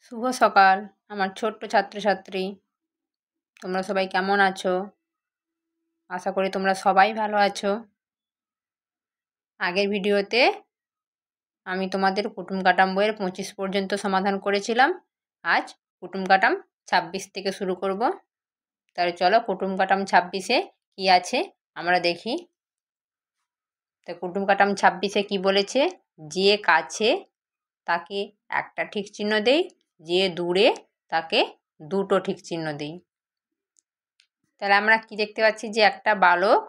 শুভ সকাল আমার ছোট্ট ছাত্রছাত্রী, তোমরা সবাই কেমন আছো? আশা করি তোমরা সবাই ভালো আছো। আগের ভিডিওতে আমি তোমাদের কুটুম কাটাম বইয়ের 25 পর্যন্ত সমাধান করেছিলাম। আজ কুটুম কাটাম 26 থেকে শুরু করব। তাহলে চলো কুটুম কাটাম 26-এ কী আছে আমরা দেখি। তা কুটুম কাটাম 26-এ কী বলেছে? যে কাছে তাকে একটা ঠিক চিহ্ন দেই, যে দূরে তাকে দুটো ঠিক চিহ্ন দিই। তাহলে আমরা কি দেখতে পাচ্ছি? যে একটা বালক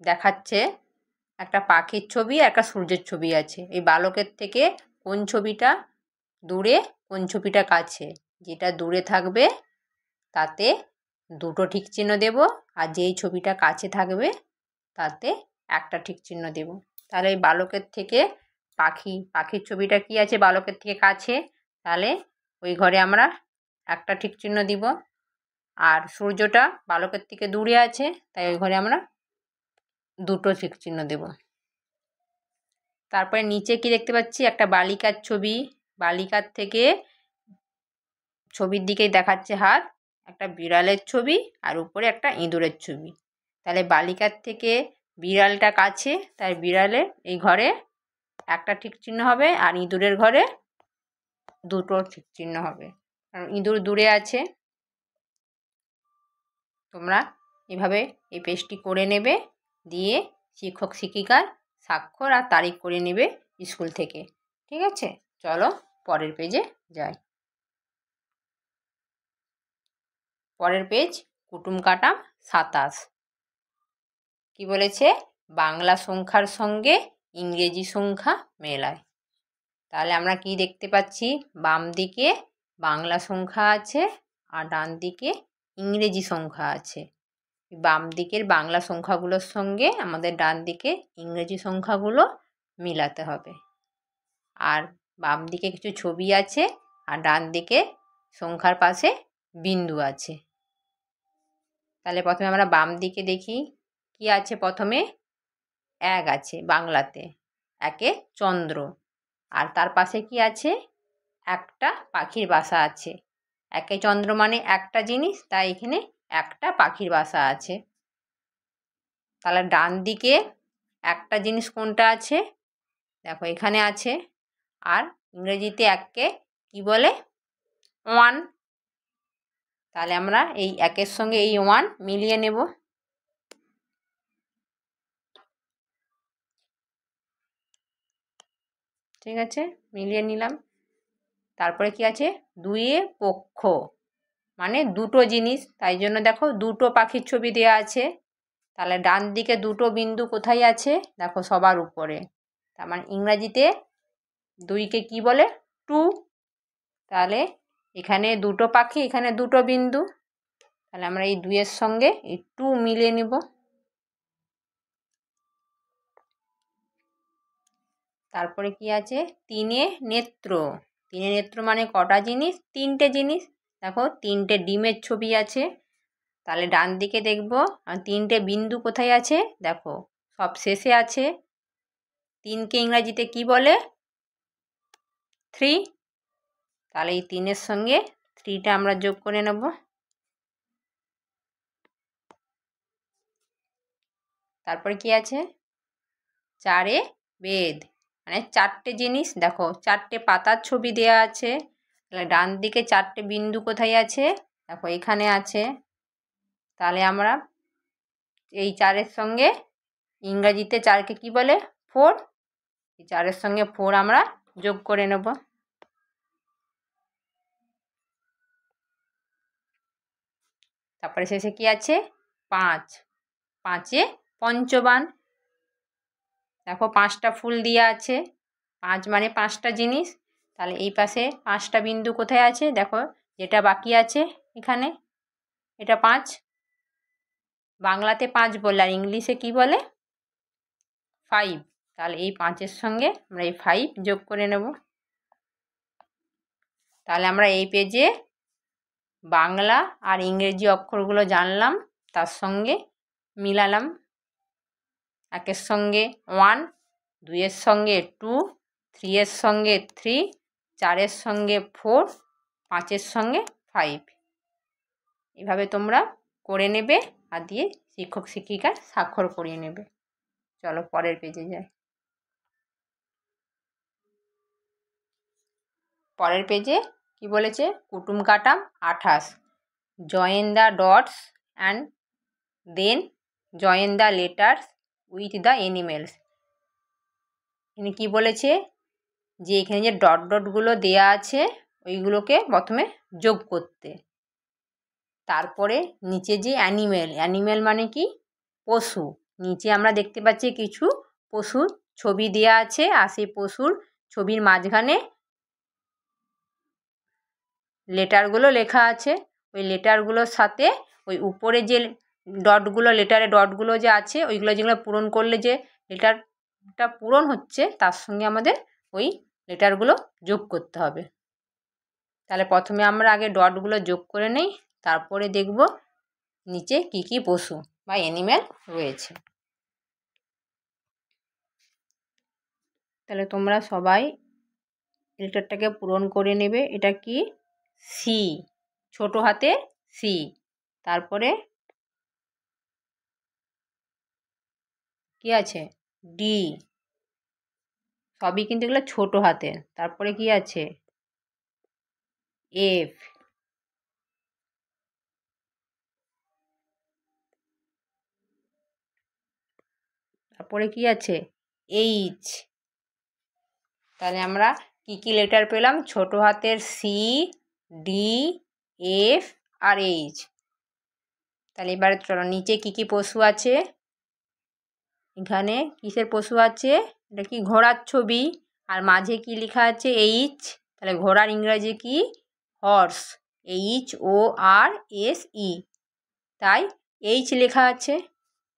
দেখাচ্ছে একটা পাখির ছবি, একটা সূর্যের ছবি আছে। এই বালকের থেকে কোন ছবিটা দূরে, কোন ছবিটা কাছে? যেটা দূরে থাকবে তাতে দুটো ঠিক চিহ্ন দেব, আর যেই ছবিটা কাছে থাকবে তাতে একটা ঠিক চিহ্ন দেব। তাহলে এই বালকের থেকে পাখির ছবিটা কি আছে? বালকের থেকে কাছে, তাহলে ওই ঘরে আমরা একটা ঠিক চিহ্ন দিব। আর সূর্যটা বালকের থেকে দূরে আছে, তাই ওই ঘরে আমরা দুটো ঠিক চিহ্ন দেব। তারপরে নিচে কি দেখতে পাচ্ছি? একটা বালিকার ছবি। বালিকার থেকে ছবির দিকেই দেখাচ্ছে হাত, একটা বিড়ালের ছবি, আর উপরে একটা ইঁদুরের ছবি। তাহলে বালিকার থেকে বিড়ালটা কাছে, তাই বিড়ালের এই ঘরে একটা ঠিক চিহ্ন হবে, আর ইঁদুরের ঘরে দুটো ঠিক চিহ্ন হবে, কারণ ইঁদুর দূরে আছে। তোমরা এভাবে এই পেজটি করে নেবে, দিয়ে শিক্ষক শিক্ষিকার স্বাক্ষর আর তারিখ করে নেবে স্কুল থেকে। ঠিক আছে, চলো পরের পেজে যাই। পরের পেজ কুটুম কাটাম 27। কি বলেছে? বাংলা সংখ্যার সঙ্গে ইংরেজি সংখ্যা মেলায়। তাহলে আমরা কি দেখতে পাচ্ছি? বাম দিকে বাংলা সংখ্যা আছে আর ডান দিকে ইংরেজি সংখ্যা আছে। বাম দিকের বাংলা সংখ্যাগুলোর সঙ্গে আমাদের ডান দিকে ইংরেজি সংখ্যাগুলো মিলাতে হবে। আর বাম দিকে কিছু ছবি আছে, আর ডান দিকে সংখ্যার পাশে বিন্দু আছে। তাহলে প্রথমে আমরা বাম দিকে দেখি কি আছে। প্রথমে 1 আছে বাংলাতে, একে চন্দ্র, আর তার পাশে কি আছে? একটা পাখির বাসা আছে। একে চন্দ্র মানে একটা জিনিস, তাই এখানে একটা পাখির বাসা আছে। তাহলে ডান দিকে একটা জিনিস কোনটা আছে? দেখো এখানে আছে। আর ইংরেজিতে এককে কি বলে? 1। তাহলে আমরা এই একের সঙ্গে এই 1 মিলিয়ে নেব। ঠিক আছে, মিলিয়ে নিলাম। তারপরে কি আছে? 2 পক্ষ মানে দুটো জিনিস, তাই জন্য দেখো দুটো পাখির ছবি দেওয়া আছে। তাহলে ডান দিকে দুটো বিন্দু কোথায় আছে? দেখো সবার উপরে। তার মানে ইংরাজিতে 2কে কি বলে? 2। তাহলে এখানে দুটো পাখি, এখানে দুটো বিন্দু, তাহলে আমরা এই 2-এর সঙ্গে এই 2 মিলিয়ে নিব। তারপরে কি আছে? 3 নেত্র। 3 নেত্র মানে কটা জিনিস? 3টে জিনিস। দেখো 3টে ডিমের ছবি আছে। তাহলে ডান দিকে দেখব, আর 3টে বিন্দু কোথায় আছে? দেখো সব শেষে আছে। 3কে ইংরাজিতে কি বলে? 3। তাহলে এই 3-এর সঙ্গে 3টা আমরা যোগ করে নেব। তারপরে কি আছে? 4 বেদ মানে 4টে জিনিস। দেখো 4টে পাতার ছবি দেওয়া আছে। তাহলে ডান দিকে 4টে বিন্দু কোথায় আছে? দেখো এখানে আছে। তাহলে আমরা এই 4-এর সঙ্গে ইংরাজিতে 4কে কি বলে? 4। এই 4-এর সঙ্গে 4 আমরা যোগ করে নেব। তারপরে শেষে কি আছে? 5। 5-এ পঞ্চবান। দেখো 5টা ফুল দেওয়া আছে। 5 মানে 5টা জিনিস। তাহলে এই পাশে 5টা বিন্দু কোথায় আছে? দেখো যেটা বাকি আছে এখানে, এটা 5। বাংলাতে 5 বলে, আর ইংলিশে কি বলে? 5। তাহলে এই 5-এর সঙ্গে আমরা এই 5 যোগ করে নেব। তাহলে আমরা এই পেজে বাংলা আর ইংরেজি অক্ষরগুলো জানলাম, তার সঙ্গে মিলালাম। 1-এর সঙ্গে 1, 2-এর সঙ্গে 2, 3-এর সঙ্গে 3, 4-এর সঙ্গে 4, 5-এর সঙ্গে 5। এভাবে তোমরা করে নেবে আর দিয়ে শিক্ষক শিক্ষিকার স্বাক্ষর করিয়ে নেবে। চলো পরের পেজে যাই। পরের পেজে কি বলেছে? কুটুম কাটাম 28, join the dots and then join the letters with the animals. এখানে কী বলেছে? যে এখানে যে ডট ডটগুলো দেয়া আছে ওইগুলোকে প্রথমে যোগ করতে, তারপরে নিচে যে অ্যানিমেল মানে কি? পশু। নিচে আমরা দেখতে পাচ্ছি কিছু পশুর ছবি দেয়া আছে, আর সেই পশুর ছবির মাঝখানে লেটারগুলো লেখা আছে। ওই লেটারগুলোর সাথে ওই উপরে যে ডটগুলো, লেটারের ডটগুলো যে আছে ওইগুলো যেগুলো পূরণ করলে যে লেটারটা পূরণ হচ্ছে তার সঙ্গে আমাদের ওই লেটারগুলো যোগ করতে হবে। তাহলে প্রথমে আমরা আগে ডটগুলো যোগ করে নেই, তারপরে দেখব নিচে কি কি পশু বা অ্যানিমেল রয়েছে। তাহলে তোমরা সবাই লেটারটাকে পূরণ করে নেবে। এটা কি? সি, ছোট হাতে সি। তারপরে কি আছে? ডি, সবই কিন্তু এগুলো ছোট হাতে। তারপরে কি আছে? এফ, তারপরে কি আছে? এইচ। তাহলে আমরা কি কি লেটার পেলাম? ছোট হাতের C, D, F R H. তাহলে এবারে চলো নিচে কি কি পশু আছে। এখানে কিসের পশু আছে? এটা কি? ঘোড়ার ছবি। আর মাঝে কি লেখা আছে? এইচ। তাহলে ঘোড়ার ইংরাজি কি? হর্স, HORSE, তাই এইচ লেখা আছে।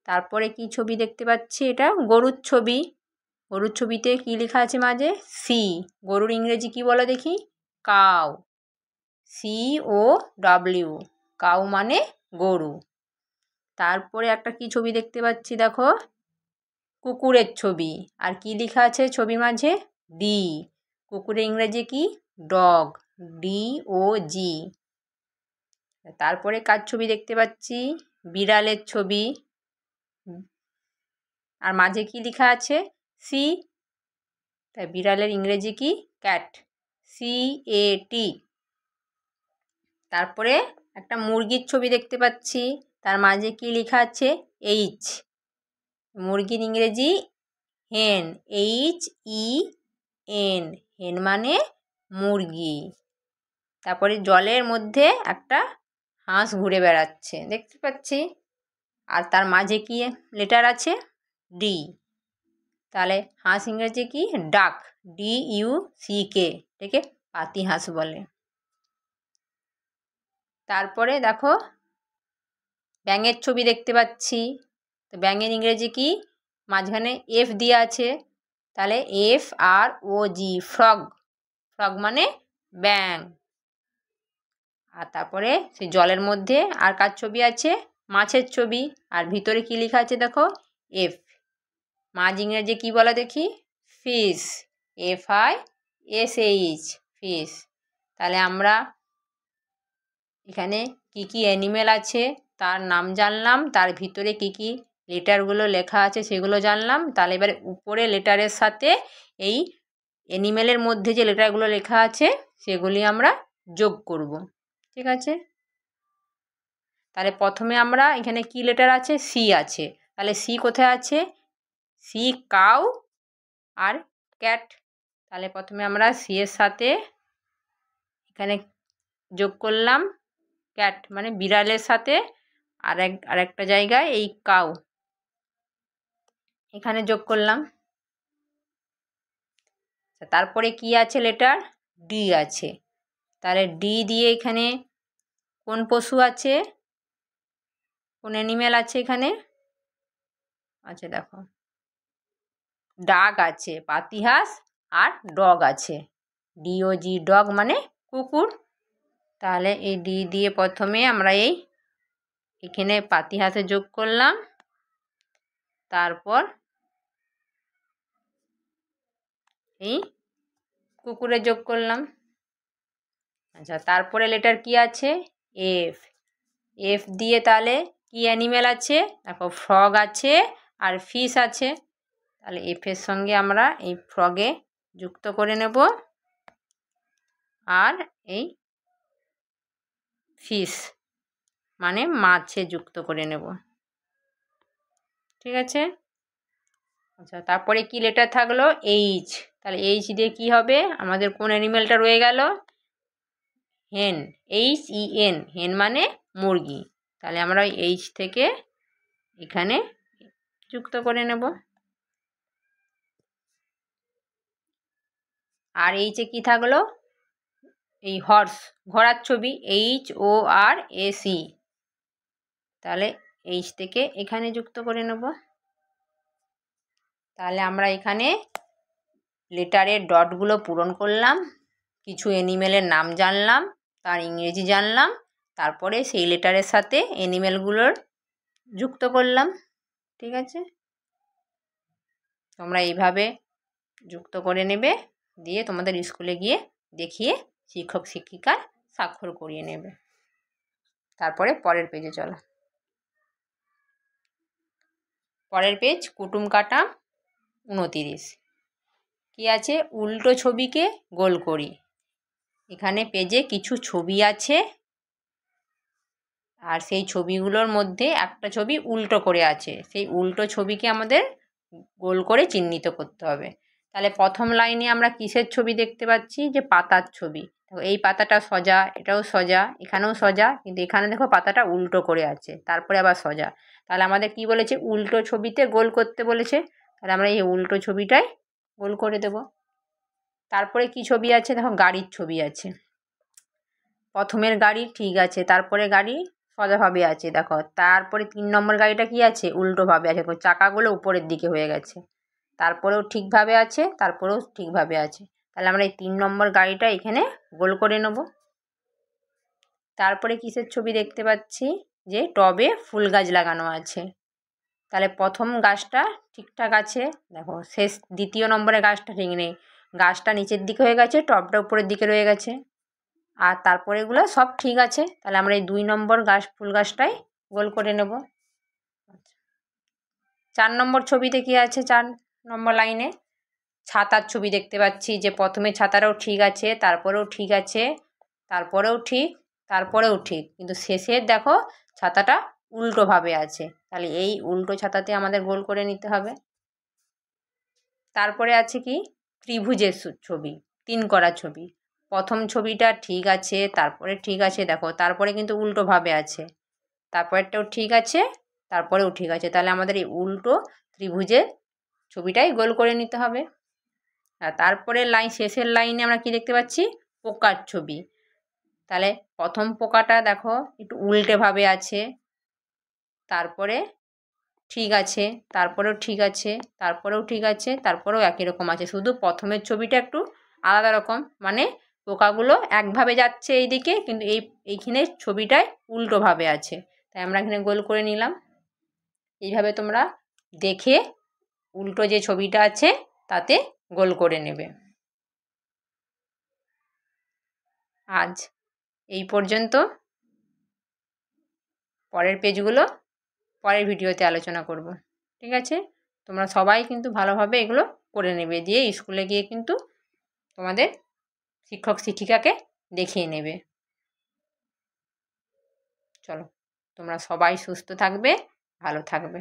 তারপরে কি ছবি দেখতে পাচ্ছি? এটা গরুর ছবি। গরুর ছবিতে কি লেখা আছে মাঝে? সি। গরুর ইংরেজি কি বলো দেখি? কাউ, COW, কাউ মানে গরু। তারপরে একটা কি ছবি দেখতে পাচ্ছি? দেখো, কুকুরের ছবি। আর কি লেখা আছে ছবির মাঝে? ডি। কুকুরের ইংরেজি কি? Dog, DOG। তারপরে কার ছবি দেখতে পাচ্ছি? বিড়ালের ছবি। আর মাঝে কি লেখা আছে? সি। তাই বিড়ালের ইংরেজি কি? Cat, CAT। তারপরে একটা মুরগির ছবি দেখতে পাচ্ছি, তার মাঝে কি লেখা আছে? এইচ। মুরগির ইংরেজি হেন, HEN, হেন মানে মুরগি। তারপরে জলের মধ্যে একটা হাঁস ঘুরে বেড়াচ্ছে দেখতে পাচ্ছি, আর তার মাঝে কি লেটার আছে? ডি। তাহলে হাঁস ইংরেজি কি? ডাক, DUCK, এটাকে পাতি হাঁস বলে। তারপরে দেখো ব্যাঙের ছবি দেখতে পাচ্ছি। তো ব্যাঙের ইংরেজি কি? মাঝখানে এফ দিয়ে আছে, তাহলে FROG, ফ্রগ। ফ্রগ মানে ব্যাঙ। আর তারপরে সেই জলের মধ্যে আর কার ছবি আছে? মাছের ছবি। আর ভিতরে কি লেখা আছে দেখো? এফ। মাছ ইংরেজি কি বলা দেখি? Fish, FISH, fish. তাহলে আমরা এখানে কি কি অ্যানিমেল আছে তার নাম জানলাম, তার ভিতরে কি কি লেটারগুলো লেখা আছে সেগুলো জানলাম। তাহলে এবারে উপরে লেটারের সাথে এই অ্যানিমেলের মধ্যে যে লেটারগুলো লেখা আছে সেগুলি আমরা যোগ করব। ঠিক আছে? তাহলে প্রথমে আমরা এখানে কি লেটার আছে? সি আছে। তাহলে সি কোথায় আছে? সি, কাউ আর ক্যাট। তাহলে প্রথমে আমরা সি এর সাথে এখানে যোগ করলাম ক্যাট, মানে বিড়ালের সাথে আরেকটা জায়গায় এই কাউ এখানে যোগ করলাম। তারপরে কি আছে লেটার? ডি আছে। তাহলে ডি দিয়ে এখানে কোন পশু আছে? কোন অ্যানিমেল আছে এখানে? আচ্ছা দেখো, ডাক আছে, পাতিহাঁস আর ডগ আছে, DOG, ডগ মানে কুকুর। তাহলে এই ডি দিয়ে প্রথমে আমরা এখানে পাতিহাঁসে যোগ করলাম, তারপর এই কুকুরে যোগ করলাম। আচ্ছা, তারপরে লেটার কি আছে? এফ। এফ দিয়ে তাহলে কি অ্যানিমেল আছে? দেখো ফ্রগ আছে আর ফিশ আছে। তাহলে এফের সঙ্গে আমরা এই ফ্রগে যুক্ত করে নেব আর এই ফিশ মানে মাছে যুক্ত করে নেব। ঠিক আছে। আচ্ছা, তারপরে কি লেটার থাকলো? এইচ। তাহলে এইচ দিয়ে কি হবে? আমাদের কোন অ্যানিমেলটা রয়ে গেল? হেন। HEN, হেন মানে মুরগি। তাহলে আমরা এইচ থেকে এখানে যুক্ত করে নেব। আর এইচে কি থাকলো? এই হর্স, ঘোড়ার ছবি, HORSE। তাহলে এইচ থেকে এখানে যুক্ত করে নেব। তাহলে আমরা এখানে লেটারের ডটগুলো পূরণ করলাম, কিছু অ্যানিমেলের নাম জানলাম, তার ইংরেজি জানলাম, তারপরে সেই লেটারের সাথে অ্যানিমেলগুলোর যুক্ত করলাম। ঠিক আছে, তোমরা এইভাবে যুক্ত করে নেবে, দিয়ে তোমাদের স্কুলে গিয়ে দেখিয়ে শিক্ষক শিক্ষিকার স্বাক্ষর করিয়ে নেবে। তারপরে পরের পেজে চলো। পরের পেজ কুটুম কাটা 29। কি আছে? উল্টো ছবিকে গোল করি। এখানে পেজে কিছু ছবি আছে আর সেই ছবিগুলোর মধ্যে একটা ছবি উল্টো করে আছে। সেই উল্টো ছবিকে আমাদের গোল করে চিহ্নিত করতে হবে। তাহলে প্রথম লাইনে আমরা কিসের ছবি দেখতে পাচ্ছি? যে পাতার ছবি। দেখো এই পাতাটা সোজা, এটাও সোজা, এখানেও সোজা, কিন্তু এখানে দেখো পাতাটা উল্টো করে আছে, তারপরে আবার সোজা। তাহলে আমাদের কি বলেছে? উল্টো ছবিতে গোল করতে বলেছে। তাহলে আমরা এই উল্টো ছবিটাই গোল করে দেব। তারপরে কি ছবি আছে? দেখো গাড়ির ছবি আছে। প্রথমের গাড়ি ঠিক আছে, তারপরে গাড়ি সোজাভাবে আছে দেখো। তারপরে 3 নম্বর গাড়িটা কি আছে? উল্টোভাবে আছে, চাকাগুলো উপরের দিকে হয়ে গেছে। তারপরেও ঠিকভাবে আছে, তারপরেও ঠিকভাবে আছে। তাহলে আমরা এই 3 নম্বর গাড়িটা এখানে গোল করে নেব। তারপরে কিসের ছবি দেখতে পাচ্ছি? যে টবে ফুল গাছ লাগানো আছে। তাহলে প্রথম গাছটা ঠিকঠাক আছে, দেখো শেষ দ্বিতীয় নম্বরের গাছটা ঠিক নেই, গাছটা নিচের দিকে হয়ে গেছে, টবটা উপরের দিকে রয়ে গেছে। আর তারপরে এগুলো সব ঠিক আছে। তাহলে আমরা এই 2 নম্বর গাছ, ফুল গাছটাই গোল করে নেব। 4 নম্বর ছবিতে কি আছে? 4 নম্বর লাইনে ছাতার ছবি দেখতে পাচ্ছি। যে প্রথমে ছাতাটাও ঠিক আছে, তারপরেও ঠিক আছে, তারপরেও ঠিক, তারপরেও ঠিক, কিন্তু শেষের দেখো ছাতাটা উল্টোভাবে আছে। তাহলে এই উল্টো ছাতাতে আমাদের গোল করে নিতে হবে। তারপরে আছে কি? ত্রিভুজের ছবি, 3 করা ছবি। প্রথম ছবিটা ঠিক আছে, তারপরে ঠিক আছে, দেখো তারপরে কিন্তু উল্টোভাবে আছে, তারপরেরটাও ঠিক আছে, তারপরেও ঠিক আছে। তাহলে আমাদের এই উল্টো ত্রিভুজের ছবিটাই গোল করে নিতে হবে। আর তারপরে শেষের লাইনে আমরা কি দেখতে পাচ্ছি? পোকার ছবি। তাহলে প্রথম পোকাটা দেখো একটু উল্টেভাবে আছে, তারপরে ঠিক আছে, তারপরেও ঠিক আছে, তারপরেও ঠিক আছে, তারপরেও একই রকম আছে, শুধু প্রথমের ছবিটা একটু আলাদা রকম, মানে পোকাগুলো একভাবে যাচ্ছে এইদিকে, কিন্তু এইখানে ছবিটায় উল্টোভাবে আছে। তাই আমরা এখানে গোল করে নিলাম। এইভাবে তোমরা দেখে উল্টো যে ছবিটা আছে তাতে গোল করে নেবে। আজ এই পর্যন্ত। পরের পেজগুলো পরের ভিডিওতে আলোচনা করব। ঠিক আছে, তোমরা সবাই কিন্তু ভালোভাবে এগুলো করে নেবে, দিয়ে স্কুলে গিয়ে কিন্তু তোমাদের শিক্ষক শিক্ষিকাকে দেখিয়ে নেবে। চলো, তোমরা সবাই সুস্থ থাকবে, ভালো থাকবে।